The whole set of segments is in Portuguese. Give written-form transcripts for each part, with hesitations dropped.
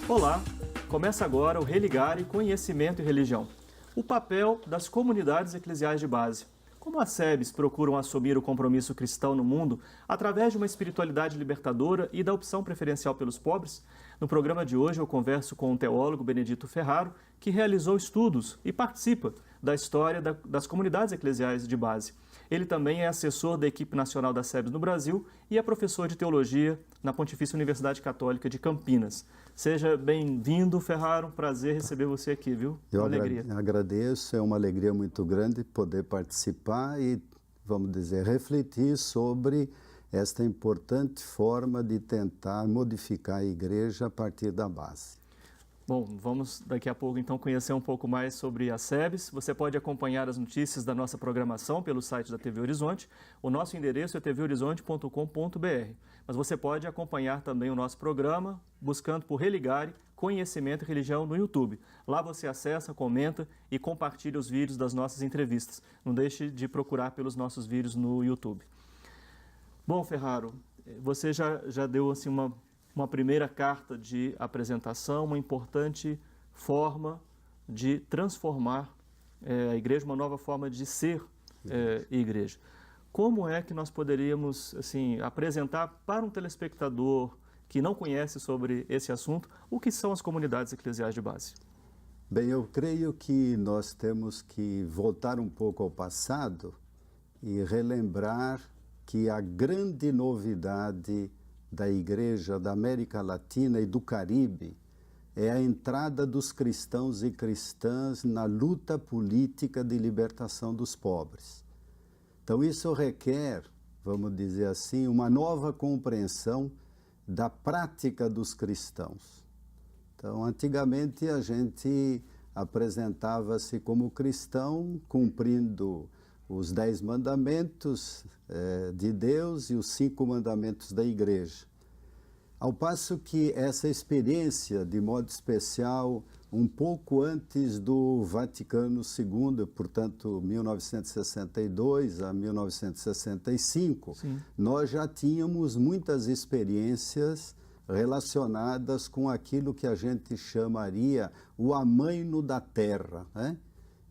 Olá, começa agora o Religare Conhecimento e Religião, o papel das comunidades eclesiais de base. Como as SEBs procuram assumir o compromisso cristão no mundo através de uma espiritualidade libertadora e da opção preferencial pelos pobres? No programa de hoje eu converso com o teólogo Benedito Ferraro, que realizou estudos e participa da história das comunidades eclesiais de base. Ele também é assessor da equipe nacional das SEBs no Brasil e é professor de teologia na Pontifícia Universidade Católica de Campinas. Seja bem-vindo, Ferraro, um prazer receber você aqui, viu? Eu agradeço, é uma alegria muito grande poder participar e, vamos dizer, refletir sobre esta importante forma de tentar modificar a igreja a partir da base. Bom, vamos daqui a pouco então conhecer um pouco mais sobre a SEBs. Você pode acompanhar as notícias da nossa programação pelo site da TV Horizonte. O nosso endereço é tvhorizonte.com.br. Mas você pode acompanhar também o nosso programa buscando por Religare Conhecimento e Religião no YouTube. Lá você acessa, comenta e compartilha os vídeos das nossas entrevistas. Não deixe de procurar pelos nossos vídeos no YouTube. Bom, Ferraro, você já deu assim uma primeira carta de apresentação, uma importante forma de transformar a igreja, uma nova forma de ser igreja. Como é que nós poderíamos assim, apresentar para um telespectador que não conhece sobre esse assunto o que são as comunidades eclesiais de base? Bem, eu creio que nós temos que voltar um pouco ao passado e relembrar que a grande novidade da Igreja da América Latina e do Caribe é a entrada dos cristãos e cristãs na luta política de libertação dos pobres. Então isso requer, vamos dizer assim, uma nova compreensão da prática dos cristãos. Então, antigamente a gente apresentava-se como cristão cumprindo os 10 mandamentos de Deus e os 5 mandamentos da igreja. Ao passo que essa experiência, de modo especial, um pouco antes do Vaticano II, portanto, 1962 a 1965, Sim. Nós já tínhamos muitas experiências relacionadas com aquilo que a gente chamaria o amaino da terra, né?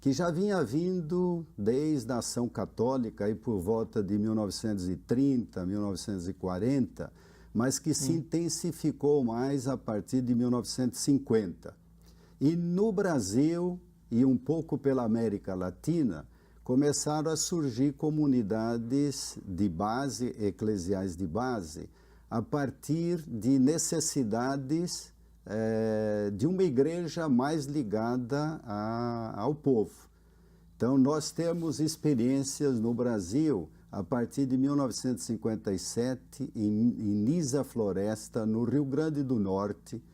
Que já vinha vindo desde a ação católica, aí por volta de 1930, 1940, mas que se intensificou mais a partir de 1950. E no Brasil, e um pouco pela América Latina, começaram a surgir comunidades de base, eclesiais de base, a partir de necessidades de uma igreja mais ligada ao povo. Então, nós temos experiências no Brasil, a partir de 1957, em Nisa Floresta, no Rio Grande do Norte,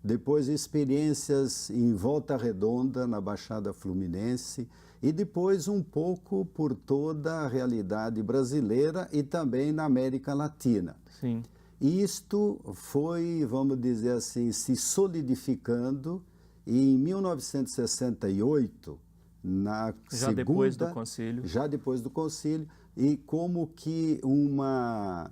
depois experiências em Volta Redonda, na Baixada Fluminense, e depois um pouco por toda a realidade brasileira e também na América Latina. Sim. Isto foi, vamos dizer assim, se solidificando e em 1968, depois do concílio. Já depois do concílio, e como que uma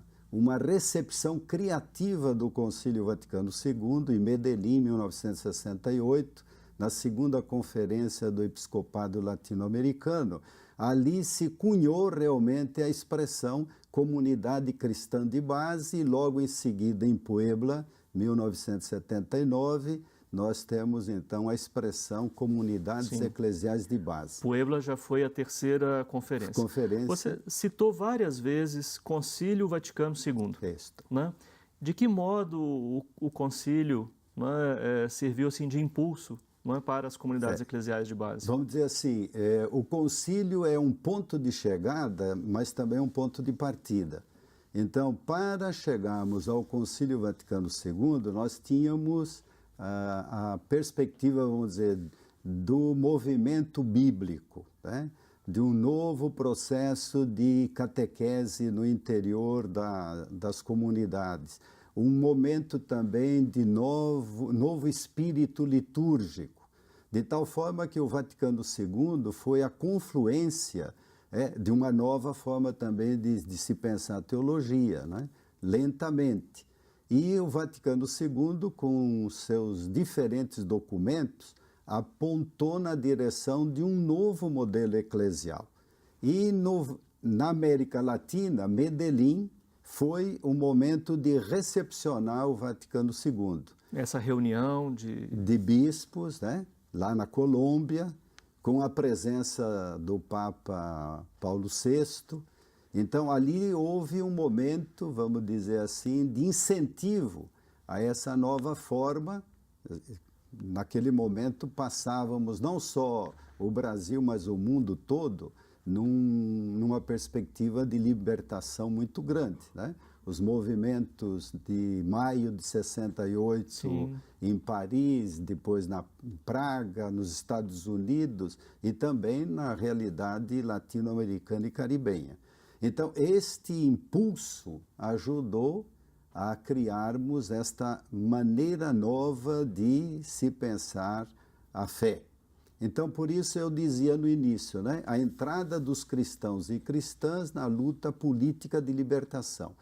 recepção criativa do Concílio Vaticano II, em Medellín, 1968, na segunda conferência do Episcopado Latino-Americano, ali se cunhou realmente a expressão comunidade cristã de base, e logo em seguida em Puebla, 1979, nós temos então a expressão comunidades Sim. eclesiais de base. Puebla já foi a terceira conferência. Você citou várias vezes Concílio Vaticano II. Né? De que modo o concílio serviu assim, de impulso para as comunidades eclesiais de base? Vamos dizer assim, o concílio é um ponto de chegada, mas também um ponto de partida. Então, para chegarmos ao Concílio Vaticano II, nós tínhamos a perspectiva, vamos dizer, do movimento bíblico, né? De um novo processo de catequese no interior das comunidades. Um momento também de novo espírito litúrgico, de tal forma que o Vaticano II foi a confluência de uma nova forma também de se pensar a teologia, né? Lentamente. E o Vaticano II, com seus diferentes documentos, apontou na direção de um novo modelo eclesial. E na América Latina, Medellín foi o momento de recepcionar o Vaticano II. Essa reunião de bispos, né, lá na Colômbia, com a presença do Papa Paulo VI. Então, ali houve um momento, vamos dizer assim, de incentivo a essa nova forma. Naquele momento, passávamos não só o Brasil, mas o mundo todo, numa perspectiva de libertação muito grande, né? Os movimentos de maio de 68 Sim. em Paris, depois em Praga, nos Estados Unidos e também na realidade latino-americana e caribenha. Então, este impulso ajudou a criarmos esta maneira nova de se pensar a fé. Então, por isso eu dizia no início, né, a entrada dos cristãos e cristãs na luta política de libertação.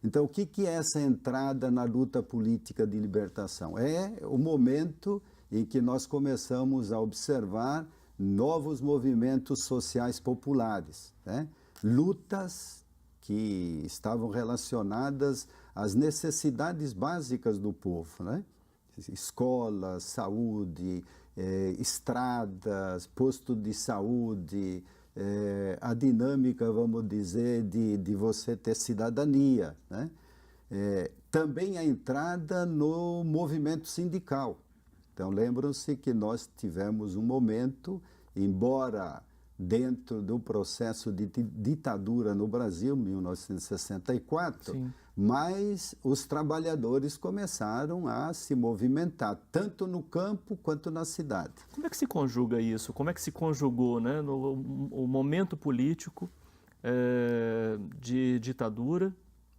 Então, o que é essa entrada na luta política de libertação? É o momento em que nós começamos a observar novos movimentos sociais populares, né? Lutas que estavam relacionadas às necessidades básicas do povo, né? Escolas, saúde, estradas, posto de saúde, a dinâmica, vamos dizer, de você ter cidadania, né? Também a entrada no movimento sindical. Então, lembram-se que nós tivemos um momento, embora dentro do processo de ditadura no Brasil, 1964, Sim. mas os trabalhadores começaram a se movimentar, tanto no campo quanto na cidade. Como é que se conjuga isso? Como é que se conjugou, né, o momento político de ditadura,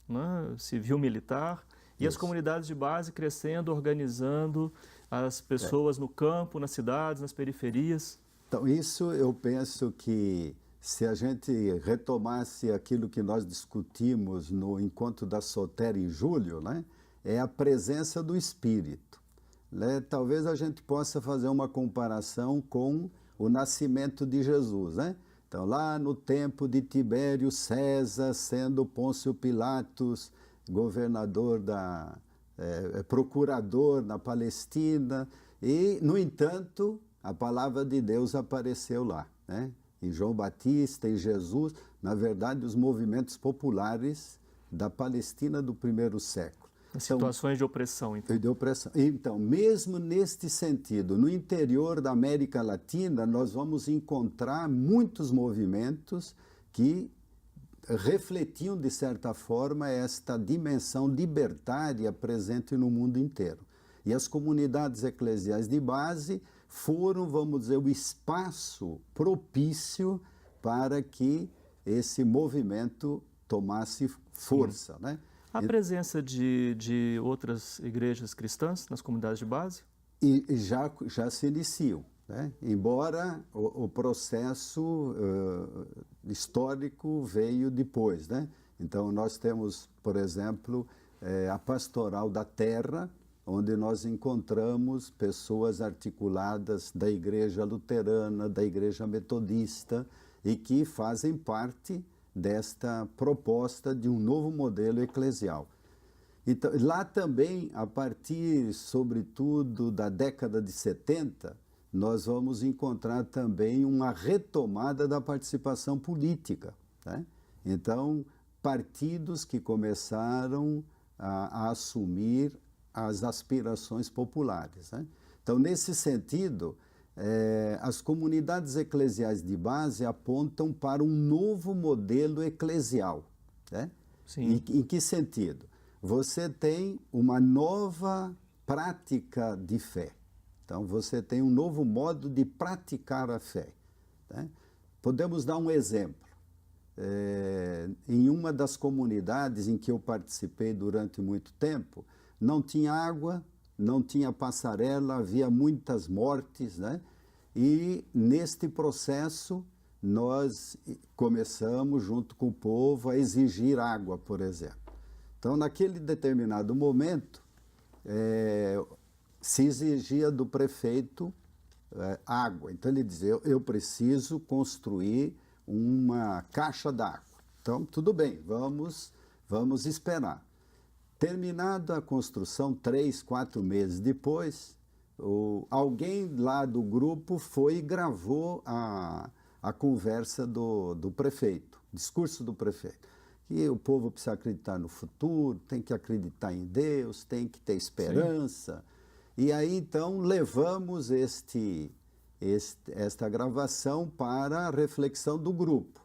né, civil-militar, e as comunidades de base crescendo, organizando as pessoas no campo, nas cidades, nas periferias? Então, isso eu penso que se a gente retomasse aquilo que nós discutimos no encontro da Soter em julho, né, é a presença do Espírito. Né? Talvez a gente possa fazer uma comparação com o nascimento de Jesus. Né? Então, lá no tempo de Tibério César, sendo Pôncio Pilatos governador procurador na Palestina, e, no entanto, a palavra de Deus apareceu lá, né? Em João Batista, em Jesus, na verdade, os movimentos populares da Palestina do primeiro século. As situações de opressão, então. De opressão. Então, mesmo neste sentido, no interior da América Latina, nós vamos encontrar muitos movimentos que refletiam, de certa forma, esta dimensão libertária presente no mundo inteiro. E as comunidades eclesiais de base foram, vamos dizer, o espaço propício para que esse movimento tomasse força, né? Há presença de outras igrejas cristãs nas comunidades de base? E já se iniciam, né? Embora o processo histórico veio depois, né? Então, nós temos, por exemplo, a Pastoral da Terra, onde nós encontramos pessoas articuladas da Igreja Luterana, da Igreja Metodista, e que fazem parte desta proposta de um novo modelo eclesial. Então, lá também, a partir, sobretudo, da década de 70, nós vamos encontrar também uma retomada da participação política, né? Então, partidos que começaram a assumir as aspirações populares, né? Então, nesse sentido, as comunidades eclesiais de base apontam para um novo modelo eclesial, né? Sim. Em que sentido? Você tem uma nova prática de fé. Então, você tem um novo modo de praticar a fé, né? Podemos dar um exemplo. Em uma das comunidades em que eu participei durante muito tempo, não tinha água, não tinha passarela, havia muitas mortes, né? E neste processo nós começamos, junto com o povo, a exigir água, por exemplo. Então, naquele determinado momento, se exigia do prefeito água. Então, ele dizia, eu preciso construir uma caixa d'água. Então, tudo bem, vamos esperar. Terminada a construção, 3, 4 meses depois, alguém lá do grupo foi e gravou a conversa do prefeito, o discurso do prefeito. E o povo precisa acreditar no futuro, tem que acreditar em Deus, tem que ter esperança. Sim. E aí, então, levamos esta gravação para a reflexão do grupo.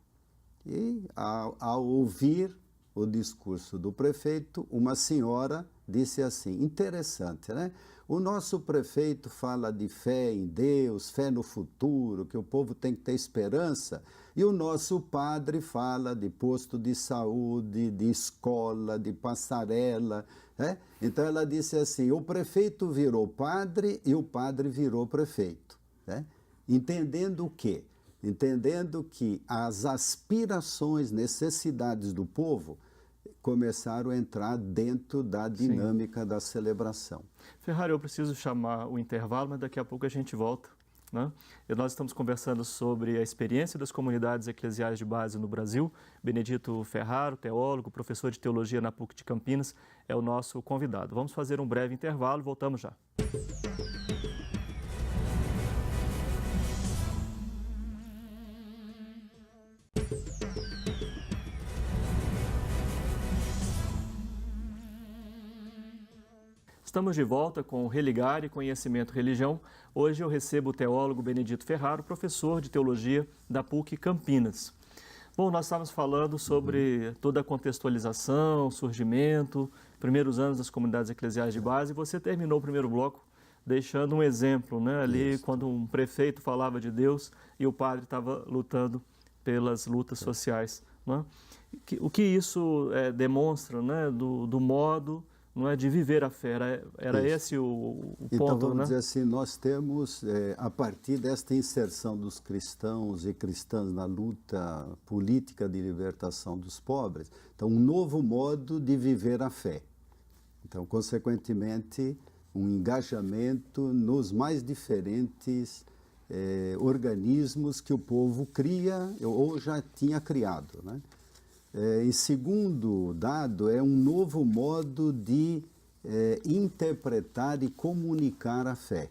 E, ao ouvir o discurso do prefeito, uma senhora disse assim, interessante, né? O nosso prefeito fala de fé em Deus, fé no futuro, que o povo tem que ter esperança, e o nosso padre fala de posto de saúde, de escola, de passarela, né? Então ela disse assim, o prefeito virou padre e o padre virou prefeito, né? Entendendo o quê? Entendendo que as aspirações, necessidades do povo começaram a entrar dentro da dinâmica da celebração. Ferrari, eu preciso chamar o intervalo, mas daqui a pouco a gente volta, né? E nós estamos conversando sobre a experiência das comunidades eclesiais de base no Brasil. Benedito Ferraro, teólogo, professor de teologia na PUC de Campinas, é o nosso convidado. Vamos fazer um breve intervalo, voltamos já. Estamos de volta com Religar e Conhecimento Religião. Hoje eu recebo o teólogo Benedito Ferraro, professor de teologia da PUC Campinas. Bom, nós estávamos falando sobre toda a contextualização, surgimento, primeiros anos das comunidades eclesiais de base, e você terminou o primeiro bloco deixando um exemplo, né? Ali, quando um prefeito falava de Deus e o padre estava lutando pelas lutas sociais, né? O que isso demonstra, né? do modo, não é, de viver a fé, era esse o ponto, então, vamos né? dizer assim, nós temos, a partir desta inserção dos cristãos e cristãs na luta política de libertação dos pobres, então, um novo modo de viver a fé. Então, consequentemente, um engajamento nos mais diferentes organismos que o povo cria ou já tinha criado, né? Em segundo dado, é um novo modo de interpretar e comunicar a fé.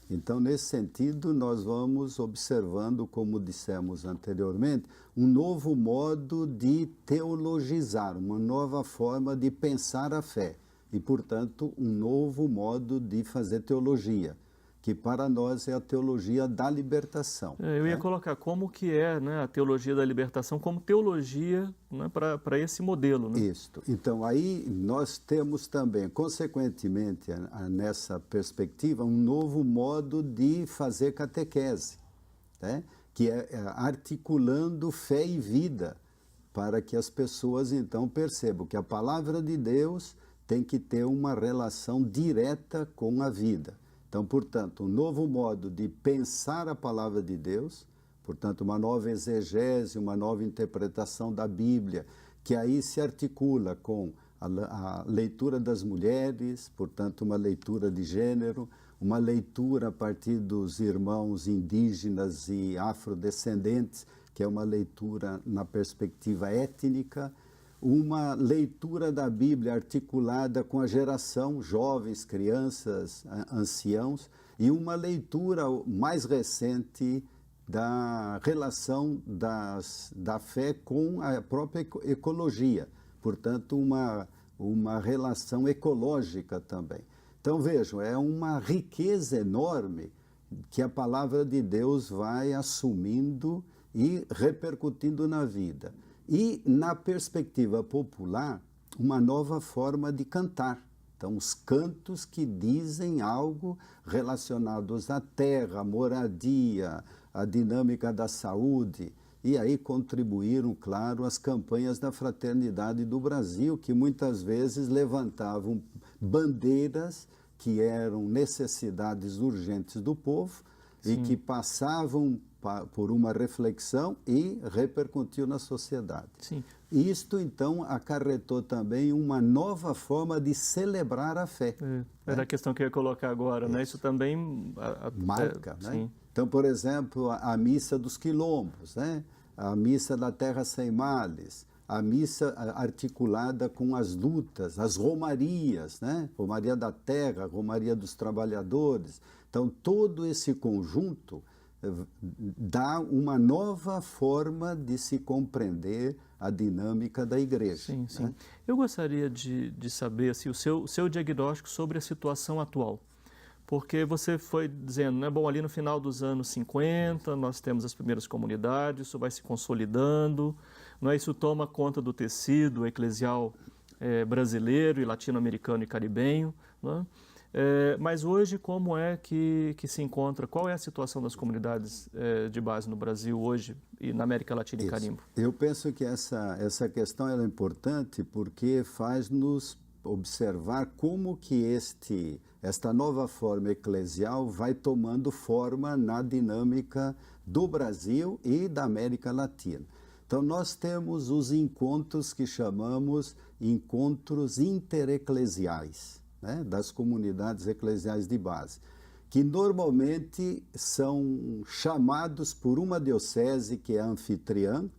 Então, nesse sentido, nós vamos observando, como dissemos anteriormente, um novo modo de teologizar, uma nova forma de pensar a fé e, portanto, um novo modo de fazer teologia, que para nós é a teologia da libertação. Eu ia colocar como que é, né, a teologia da libertação como teologia, né, para esse modelo, né? Isso. Então, aí nós temos também, consequentemente, nessa perspectiva, um novo modo de fazer catequese, né? Que é articulando fé e vida, para que as pessoas, então, percebam que a palavra de Deus tem que ter uma relação direta com a vida. Então, portanto, um novo modo de pensar a palavra de Deus, portanto, uma nova exegese, uma nova interpretação da Bíblia, que aí se articula com a leitura das mulheres, portanto, uma leitura de gênero, uma leitura a partir dos irmãos indígenas e afrodescendentes, que é uma leitura na perspectiva étnica, uma leitura da Bíblia articulada com a geração, jovens, crianças, anciãos, e uma leitura mais recente da relação da fé com a própria ecologia, portanto, uma relação ecológica também. Então, vejam, é uma riqueza enorme que a palavra de Deus vai assumindo e repercutindo na vida. E, na perspectiva popular, uma nova forma de cantar. Então, os cantos que dizem algo relacionados à terra, à moradia, à dinâmica da saúde. E aí contribuíram, claro, as campanhas da Fraternidade do Brasil, que muitas vezes levantavam bandeiras que eram necessidades urgentes do povo. Sim. E que passavam por uma reflexão e repercutiu na sociedade. Sim. Isto, então, acarretou também uma nova forma de celebrar a fé. Era a questão que eu ia colocar agora, né? Isso também... marca, né? Sim. Então, por exemplo, a missa dos quilombos, né? A missa da Terra Sem Males, a missa articulada com as lutas, as romarias, né? Romaria da Terra, Romaria dos Trabalhadores. Então, todo esse conjunto dá uma nova forma de se compreender a dinâmica da igreja. Sim, sim. Né? Eu gostaria de saber assim, o seu diagnóstico sobre a situação atual. Porque você foi dizendo, né, bom, ali no final dos anos 50, nós temos as primeiras comunidades, isso vai se consolidando, não é? Isso toma conta do tecido eclesial brasileiro e latino-americano e caribenho, não é? Mas hoje, como é que se encontra, qual é a situação das comunidades de base no Brasil hoje e na América Latina e Carimbo? Eu penso que essa questão é importante porque faz-nos observar como que esta nova forma eclesial vai tomando forma na dinâmica do Brasil e da América Latina. Então, nós temos os encontros que chamamos encontros intereclesiais, né, das comunidades eclesiais de base, que normalmente são chamados por uma diocese que é anfitriã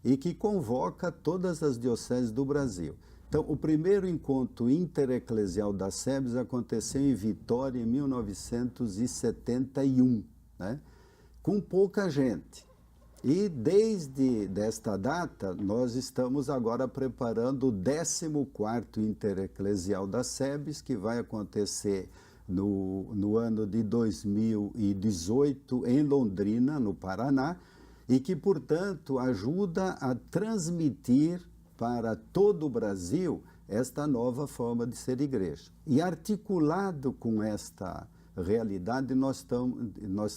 e que convoca todas as dioceses do Brasil. Então, o primeiro encontro intereclesial da SEBS aconteceu em Vitória em 1971, né? Com pouca gente. E desde esta data, nós estamos agora preparando o 14º intereclesial da SEBS, que vai acontecer no ano de 2018 em Londrina, no Paraná, e que, portanto, ajuda a transmitir para todo o Brasil esta nova forma de ser igreja. E articulado com esta realidade, nós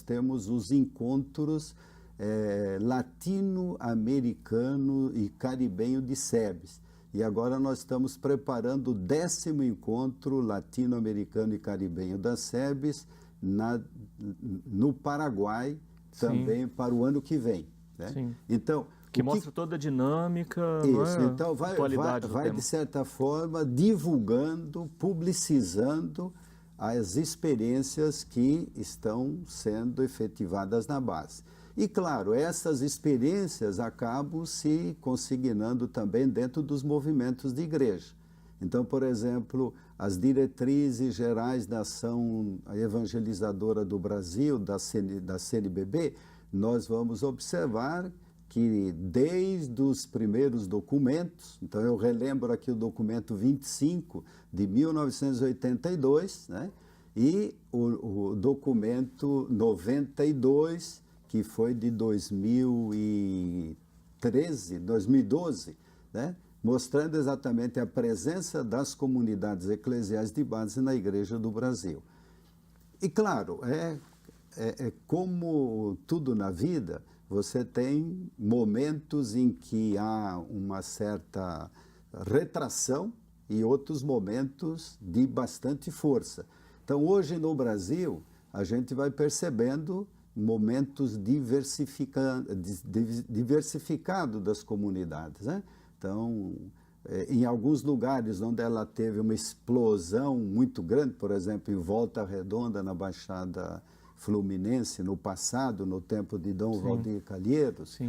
temos os encontros latino-americano e caribenho de SEBS. E agora nós estamos preparando o 10º encontro latino-americano e caribenho da SEBS no Paraguai, também para o ano que vem. Né? Sim. Então, que mostra toda a dinâmica, isso, não é? Então vai tema. de certa forma, divulgando, publicizando as experiências que estão sendo efetivadas na base. E, claro, essas experiências acabam se consignando também dentro dos movimentos de igreja. Então, por exemplo, as diretrizes gerais da ação evangelizadora do Brasil, da CNBB, nós vamos observar que desde os primeiros documentos, então eu relembro aqui o documento 25 de 1982, né, e o documento 92, que foi de 2012, né, mostrando exatamente a presença das comunidades eclesiais de base na Igreja do Brasil. E claro, como tudo na vida, você tem momentos em que há uma certa retração e outros momentos de bastante força. Então, hoje no Brasil, a gente vai percebendo momentos diversificados das comunidades, né? Então, em alguns lugares onde ela teve uma explosão muito grande, por exemplo, em Volta Redonda, na Baixada Fluminense, no passado, no tempo de Dom Valdir Calheiros,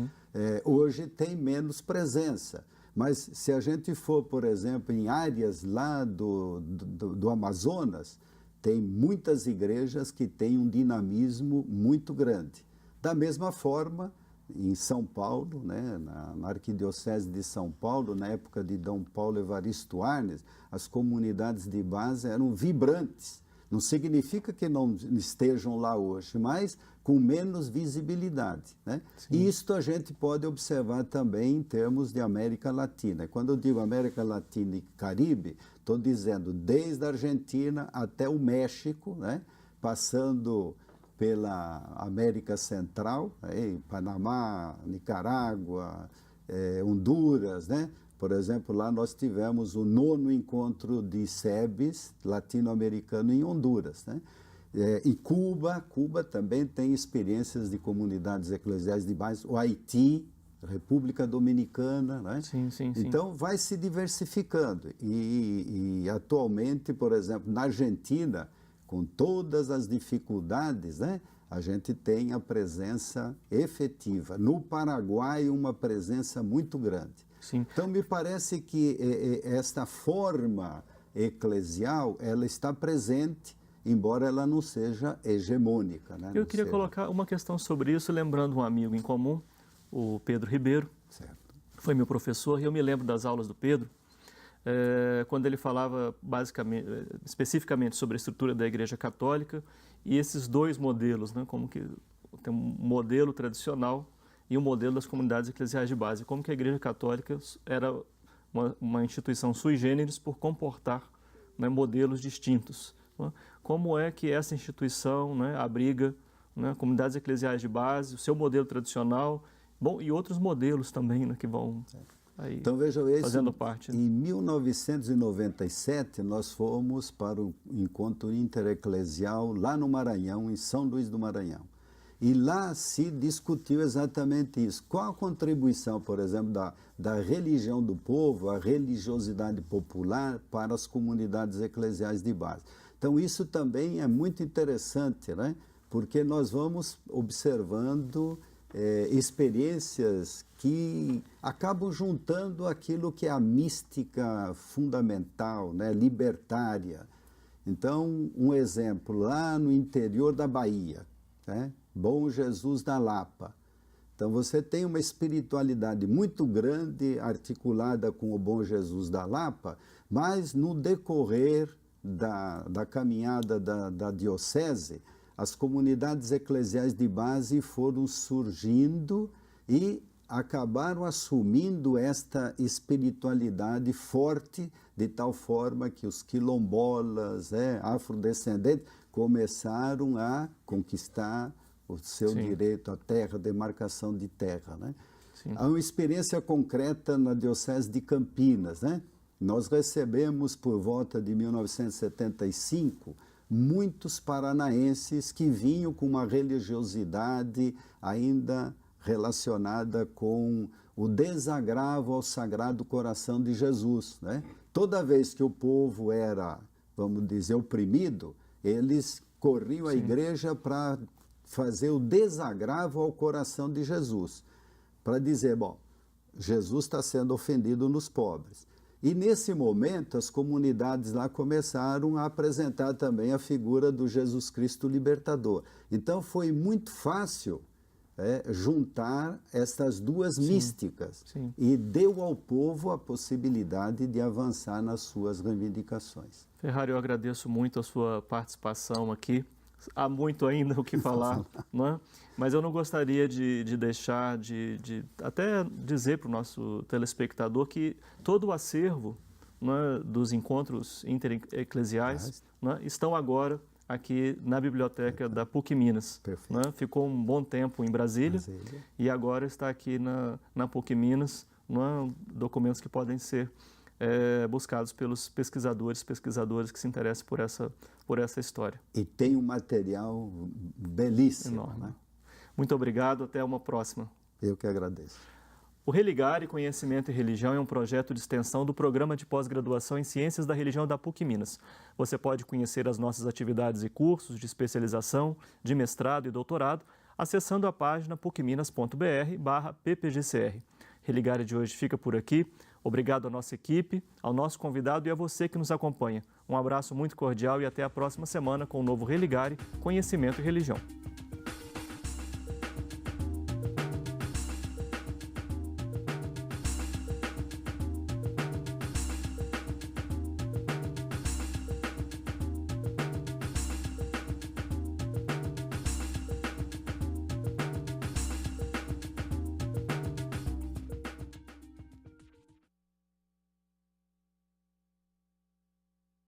hoje tem menos presença. Mas se a gente for, por exemplo, em áreas lá do Amazonas, tem muitas igrejas que têm um dinamismo muito grande. Da mesma forma, em São Paulo, né, na Arquidiocese de São Paulo, na época de Dom Paulo Evaristo Arnes, as comunidades de base eram vibrantes. Não significa que não estejam lá hoje, mas com menos visibilidade, né? E isto a gente pode observar também em termos de América Latina. Quando eu digo América Latina e Caribe, estou dizendo desde a Argentina até o México, né? Passando pela América Central, Panamá, Nicarágua, Honduras, né? Por exemplo, lá nós tivemos o 9º encontro de SEBS latino-americano em Honduras, né? E Cuba também tem experiências de comunidades eclesiais de base, o Haiti, República Dominicana, né? Sim. Então vai se diversificando e atualmente, por exemplo, na Argentina, com todas as dificuldades, né, a gente tem a presença efetiva. No Paraguai, uma presença muito grande. Sim. Então me parece que esta forma eclesial, ela está presente, embora ela não seja hegemônica, né? Eu queria colocar uma questão sobre isso, lembrando um amigo em comum, o Pedro Ribeiro, certo, foi meu professor, e eu me lembro das aulas do Pedro, quando ele falava especificamente sobre a estrutura da Igreja Católica e esses dois modelos, né, como que tem um modelo tradicional e um modelo das comunidades eclesiais de base, como que a Igreja Católica era uma instituição sui generis por comportar, né, modelos distintos. Né? Como é que essa instituição, né, abriga, né, comunidades eclesiais de base, o seu modelo tradicional, bom, e outros modelos também, né, que vão aí então, vejam, fazendo parte. Né? Em 1997, nós fomos para o encontro intereclesial lá no Maranhão, em São Luís do Maranhão. E lá se discutiu exatamente isso. Qual a contribuição, por exemplo, da religião do povo, a religiosidade popular para as comunidades eclesiais de base. Então, isso também é muito interessante, né? Porque nós vamos observando experiências que acabam juntando aquilo que é a mística fundamental, né, libertária. Então, um exemplo, lá no interior da Bahia, né, Bom Jesus da Lapa. Então, você tem uma espiritualidade muito grande, articulada com o Bom Jesus da Lapa, mas no decorrer da caminhada da diocese, as comunidades eclesiais de base foram surgindo e acabaram assumindo esta espiritualidade forte, de tal forma que os quilombolas, afrodescendentes, começaram a conquistar o seu direito à terra, demarcação de terra. Né? Há uma experiência concreta na Diocese de Campinas. Né? Nós recebemos, por volta de 1975, muitos paranaenses que vinham com uma religiosidade ainda relacionada com o desagravo ao Sagrado Coração de Jesus. Né? Toda vez que o povo era, vamos dizer, oprimido, eles corriam à igreja para fazer o desagravo ao coração de Jesus, para dizer, bom, Jesus está sendo ofendido nos pobres. E nesse momento as comunidades lá começaram a apresentar também a figura do Jesus Cristo libertador. Então foi muito fácil juntar essas duas místicas e deu ao povo a possibilidade de avançar nas suas reivindicações. Ferrari, eu agradeço muito a sua participação aqui. Há muito ainda o que falar, não é? Mas eu não gostaria de deixar de até dizer para o nosso telespectador que todo o acervo, não é, dos encontros intereclesiais, não é, estão agora aqui na biblioteca da PUC Minas. Não é? Ficou um bom tempo em Brasília e agora está aqui na PUC Minas, não é, documentos que podem ser buscados pelos pesquisadores que se interessam por essa história. E tem um material belíssimo. Enorme. Né? Muito obrigado, até uma próxima. Eu que agradeço. O Religare Conhecimento e Religião é um projeto de extensão do Programa de Pós-Graduação em Ciências da Religião da PUC Minas. Você pode conhecer as nossas atividades e cursos de especialização, de mestrado e doutorado, acessando a página pucminas.br/ppgcr. Religare de hoje fica por aqui. Obrigado à nossa equipe, ao nosso convidado e a você que nos acompanha. Um abraço muito cordial e até a próxima semana com o novo Religare Conhecimento e Religião.